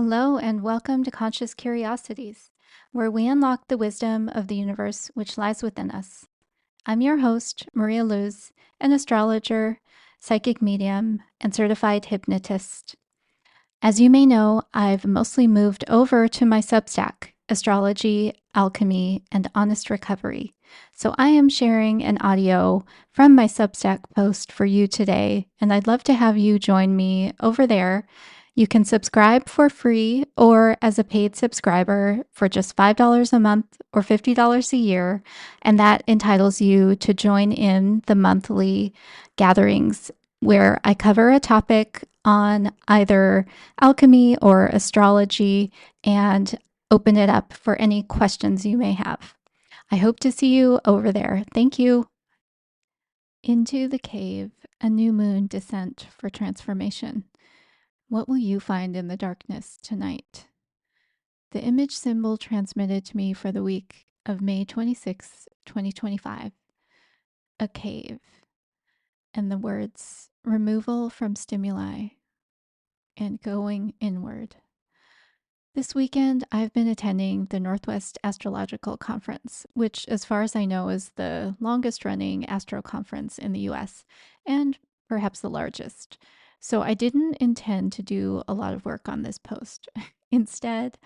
Hello, and welcome to Conscious Curiosities, where we unlock the wisdom of the universe which lies within us. I'm your host, Maria Luz, an astrologer, psychic medium, and certified hypnotist. As you may know, I've mostly moved over to my Substack, Astrology, Alchemy, and Honest Recovery. So I am sharing an audio from my Substack post for you today, and I'd love to have you join me over there. You can subscribe for free or as a paid subscriber for just $5 a month or $50 a year, and that entitles you to join in the monthly gatherings where I cover a topic on either alchemy or astrology and open it up for any questions you may have. I hope to see you over there. Thank you. Into the cave, a new moon descent for transformation. What will you find in the darkness tonight? The image symbol transmitted to me for the week of May 26, 2025. A cave. And the words removal from stimuli and going inward. This weekend, I've been attending the Northwest Astrological Conference, which, as far as I know, is the longest running astro conference in the US and perhaps the largest. So I didn't intend to do a lot of work on this post. Instead,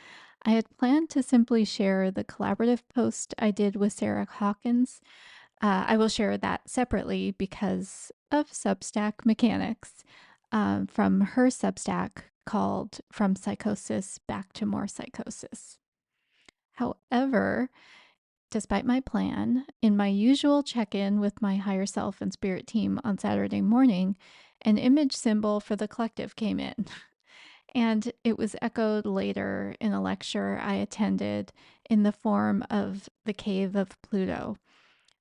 I had planned to simply share the collaborative post I did with Sarah Hawkins. I will share that separately because of Substack mechanics from her Substack called From Psychosis Back to More Psychosis. However, despite my plan, in my usual check in with my higher self and spirit team on Saturday morning, an image symbol for the collective came in. And it was echoed later in a lecture I attended in the form of the Cave of Pluto,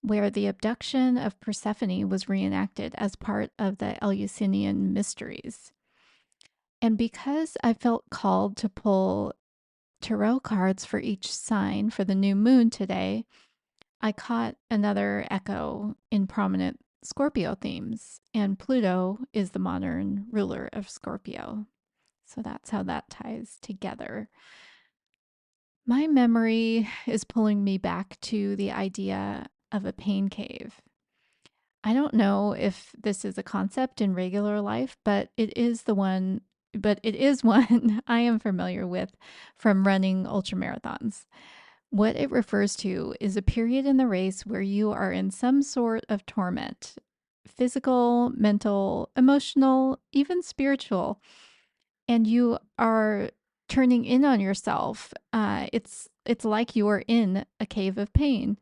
where the abduction of Persephone was reenacted as part of the Eleusinian mysteries. And because I felt called to pull tarot cards for each sign for the new moon today, I caught another echo in prominent Scorpio themes, and Pluto is the modern ruler of Scorpio. So that's how that ties together. My memory is pulling me back to the idea of a pain cave. I don't know if this is a concept in regular life, but it is one I am familiar with from running ultra marathons. What it refers to is a period in the race where you are in some sort of torment, physical, mental, emotional, even spiritual, and you are turning in on yourself. It's like you are in a cave of pain.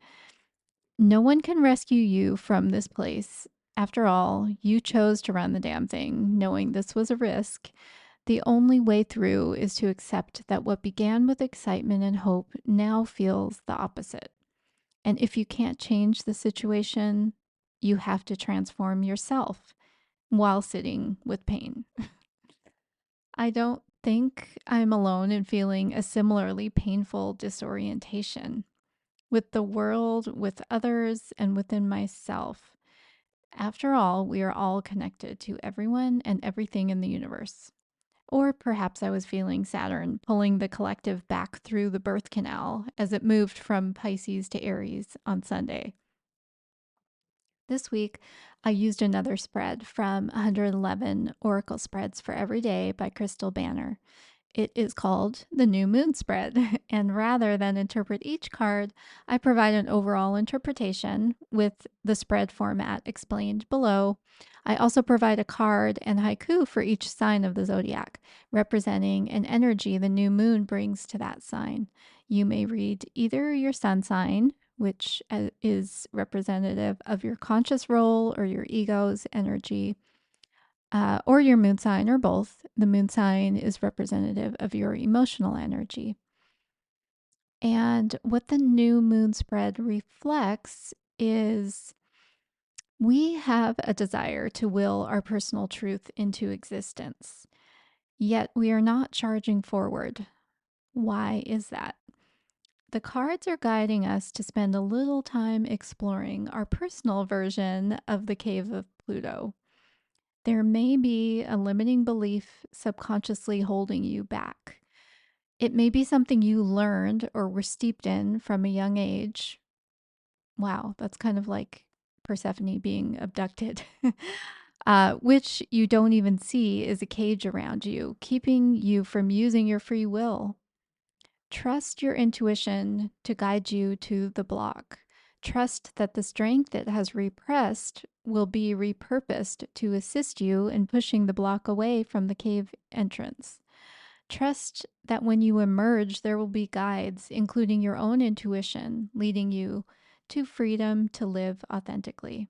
No one can rescue you from this place. After all, you chose to run the damn thing, knowing this was a risk. The only way through is to accept that what began with excitement and hope now feels the opposite. And if you can't change the situation, you have to transform yourself while sitting with pain. I don't think I'm alone in feeling a similarly painful disorientation with the world, with others, and within myself. After all, we are all connected to everyone and everything in the universe. Or perhaps I was feeling Saturn pulling the collective back through the birth canal as it moved from Pisces to Aries on Sunday. This week, I used another spread from 111 Oracle Spreads for Every Day by Crystal Banner. It is called the New Moon Spread, and rather than interpret each card, I provide an overall interpretation with the spread format explained below. I also provide a card and haiku for each sign of the zodiac, representing an energy the new moon brings to that sign. You may read either your sun sign, which is representative of your conscious role or your ego's energy, or your moon sign, or both. The moon sign is representative of your emotional energy. And what the new moon spread reflects is we have a desire to will our personal truth into existence, yet we are not charging forward. Why is that? The cards are guiding us to spend a little time exploring our personal version of the Cave of Pluto. There may be a limiting belief subconsciously holding you back. It may be something you learned or were steeped in from a young age. Wow, that's kind of like Persephone being abducted, which you don't even see is a cage around you, keeping you from using your free will. Trust your intuition to guide you to the block. Trust that the strength it has repressed will be repurposed to assist you in pushing the block away from the cave entrance. Trust that when you emerge, there will be guides, including your own intuition, leading you to freedom to live authentically.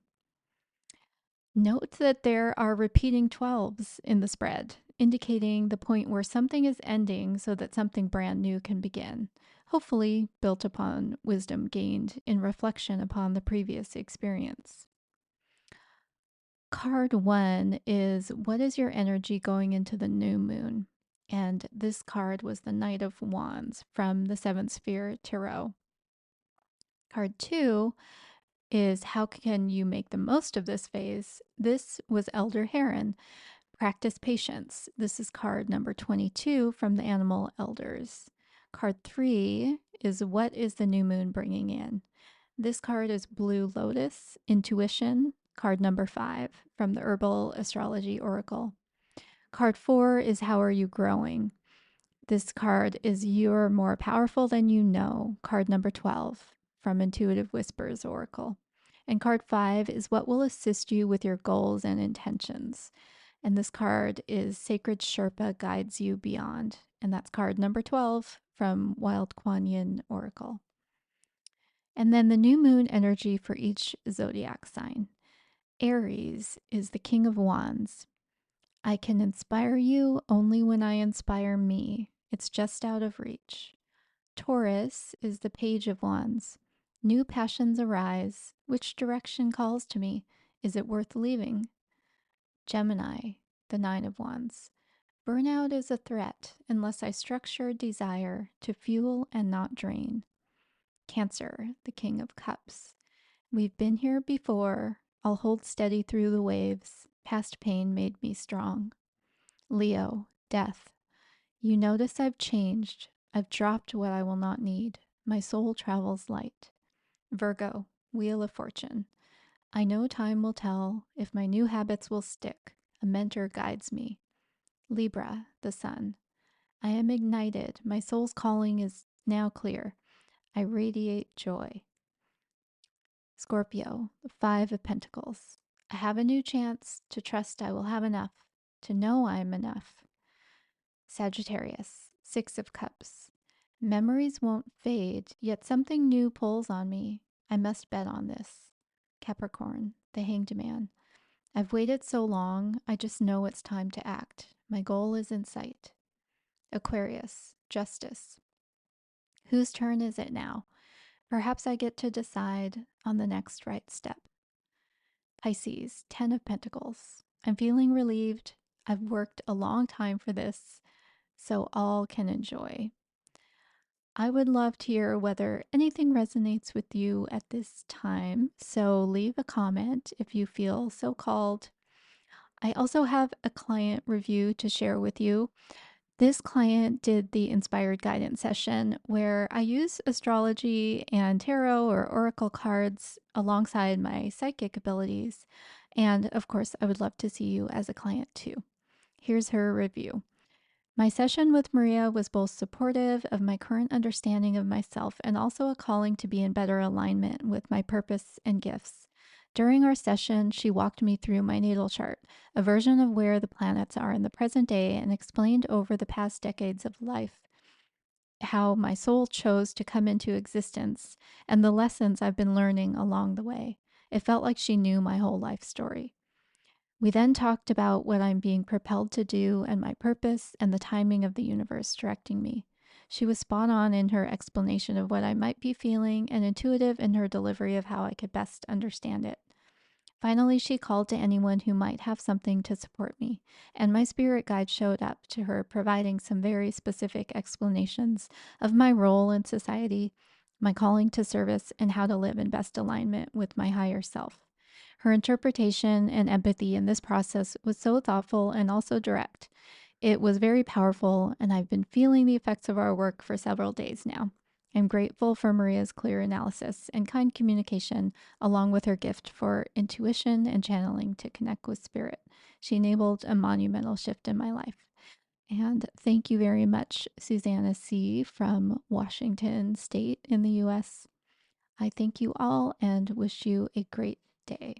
Note that there are repeating 12s in the spread, indicating the point where something is ending so that something brand new can begin, hopefully built upon wisdom gained in reflection upon the previous experience. Card 1 is what is your energy going into the new moon? And this card was the Knight of Wands from the Seventh Sphere Tarot. Card 2 is how can you make the most of this phase? This was Elder Heron. Practice patience. This is card number 22 from the Animal Elders. Card 3 is what is the new moon bringing in? This card is Blue Lotus, Intuition, card number 5 from the Herbal Astrology Oracle. Card 4 is how are you growing? This card is you're more powerful than you know, card number 12 from Intuitive Whispers Oracle. And card 5 is what will assist you with your goals and intentions. And this card is Sacred Sherpa Guides You Beyond. And that's card number 12 from Wild Kuan Yin Oracle. And then the new moon energy for each zodiac sign. Aries is the King of Wands. I can inspire you only when I inspire me. It's just out of reach. Taurus is the Page of Wands. New passions arise. Which direction calls to me? Is it worth leaving? Gemini, the Nine of Wands. Burnout is a threat unless I structure desire to fuel and not drain. Cancer, the King of Cups. We've been here before. I'll hold steady through the waves. Past pain made me strong. Leo, Death. You notice I've changed. I've dropped what I will not need. My soul travels light. Virgo, Wheel of Fortune. I know time will tell if my new habits will stick. A mentor guides me. Libra, the Sun. I am ignited. My soul's calling is now clear. I radiate joy. Scorpio, the Five of Pentacles. I have a new chance to trust I will have enough, to know I am enough. Sagittarius, Six of Cups. Memories won't fade, yet something new pulls on me. I must bet on this. Capricorn, the Hanged Man. I've waited so long, I just know it's time to act. My goal is in sight. Aquarius, Justice. Whose turn is it now? Perhaps I get to decide on the next right step. Pisces, Ten of Pentacles. I'm feeling relieved. I've worked a long time for this, so all can enjoy. I would love to hear whether anything resonates with you at this time, so leave a comment if you feel so called. I also have a client review to share with you. This client did the inspired guidance session where I use astrology and tarot or oracle cards alongside my psychic abilities. And of course, I would love to see you as a client too. Here's her review. My session with Maria was both supportive of my current understanding of myself and also a calling to be in better alignment with my purpose and gifts. During our session, she walked me through my natal chart, a version of where the planets are in the present day, and explained over the past decades of life how my soul chose to come into existence and the lessons I've been learning along the way. It felt like she knew my whole life story. We then talked about what I'm being propelled to do and my purpose and the timing of the universe directing me. She was spot on in her explanation of what I might be feeling and intuitive in her delivery of how I could best understand it. Finally, she called to anyone who might have something to support me, and my spirit guide showed up to her, providing some very specific explanations of my role in society, my calling to service, and how to live in best alignment with my higher self. Her interpretation and empathy in this process was so thoughtful and also direct. It was very powerful, and I've been feeling the effects of our work for several days now. I'm grateful for Maria's clear analysis and kind communication, along with her gift for intuition and channeling to connect with spirit. She enabled a monumental shift in my life. And thank you very much, Susanna C. from Washington State in the US. I thank you all and wish you a great day.